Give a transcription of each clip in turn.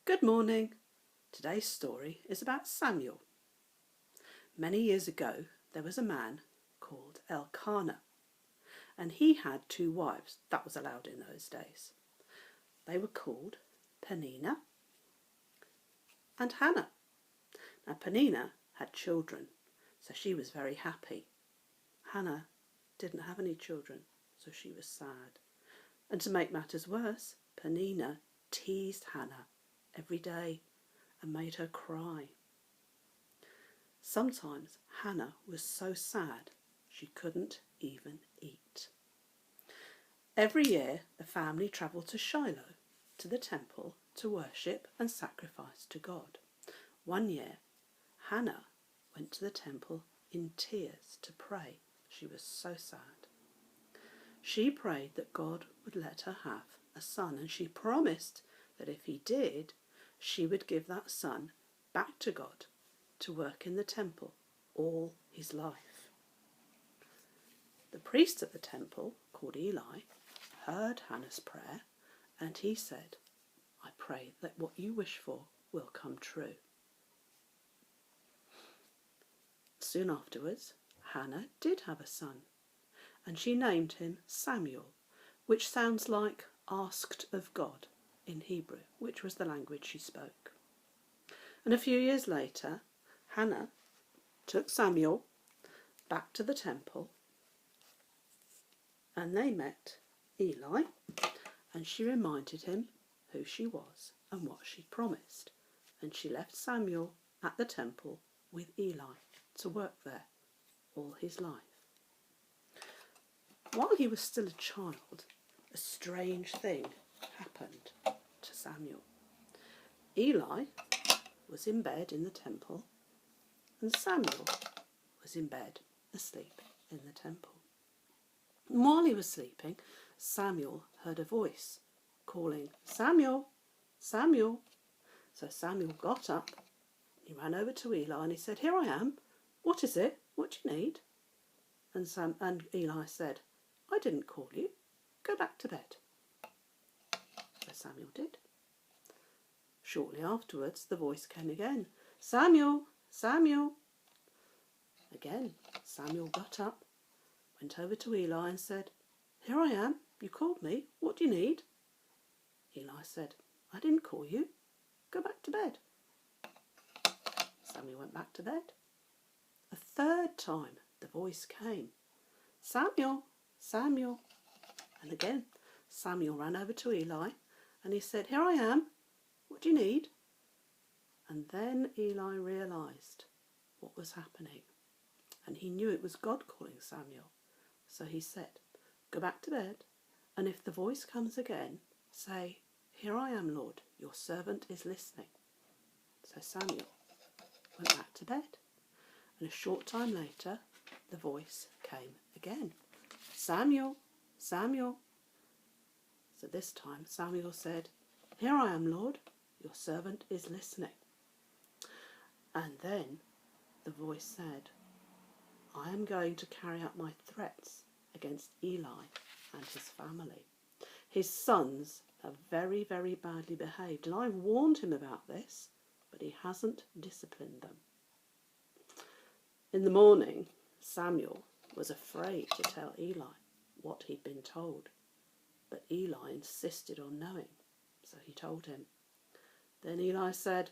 Good morning. Today's story is about Samuel. Many years ago there was a man called Elkanah, and he had two wives. That was allowed in those days. They were called Peninnah and Hannah. Now Peninnah had children, so she was very happy. Hannah didn't have any children, so she was sad. And to make matters worse, Peninnah teased Hannah every day and made her cry. Sometimes Hannah was so sad she couldn't even eat. Every year the family travelled to Shiloh, to the temple, to worship and sacrifice to God. One year Hannah went to the temple in tears to pray. She was so sad. She prayed that God would let her have a son, and she promised that if he did, she would give that son back to God to work in the temple all his life. The priest at the temple, called Eli, heard Hannah's prayer, and he said, "I pray that what you wish for will come true." Soon afterwards, Hannah did have a son, and she named him Samuel, which sounds like asked of God in Hebrew, which was the language she spoke. And a few years later, Hannah took Samuel back to the temple, and they met Eli, and she reminded him who she was and what she'd promised, and she left Samuel at the temple with Eli to work there all his life. While he was still a child, a strange thing happened to Samuel. Eli was in bed in the temple, and Samuel was in bed asleep in the temple. And while he was sleeping, Samuel heard a voice calling, "Samuel, Samuel." So Samuel got up, he ran over to Eli and he said, "Here I am. What is it? What do you need?" And Eli said, "I didn't call you. Go back to bed." So Samuel did. Shortly afterwards, the voice came again, "Samuel, Samuel." Again, Samuel got up, went over to Eli and said, "Here I am. You called me. What do you need?" Eli said, "I didn't call you. Go back to bed." Samuel went back to bed. A third time the voice came, "Samuel, Samuel." And again Samuel ran over to Eli and he said, "Here I am. What do you need?" And then Eli realised what was happening, and he knew it was God calling Samuel. So he said, "Go back to bed, and if the voice comes again, say, 'Here I am, Lord, your servant is listening.'" So Samuel went back to bed, and a short time later the voice came again, "Samuel, Samuel." So this time Samuel said, "Here I am, Lord, your servant is listening." And then the voice said, "I am going to carry out my threats against Eli and his family. His sons have very, very badly behaved, and I warned him about this, but he hasn't disciplined them." In the morning, Samuel was afraid to tell Eli what he'd been told, but Eli insisted on knowing, so he told him. Then Eli said,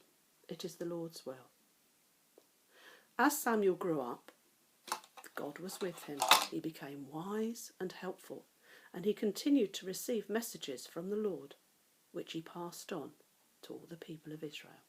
"It is the Lord's will." As Samuel grew up, God was with him. He became wise and helpful, and he continued to receive messages from the Lord, which he passed on to all the people of Israel.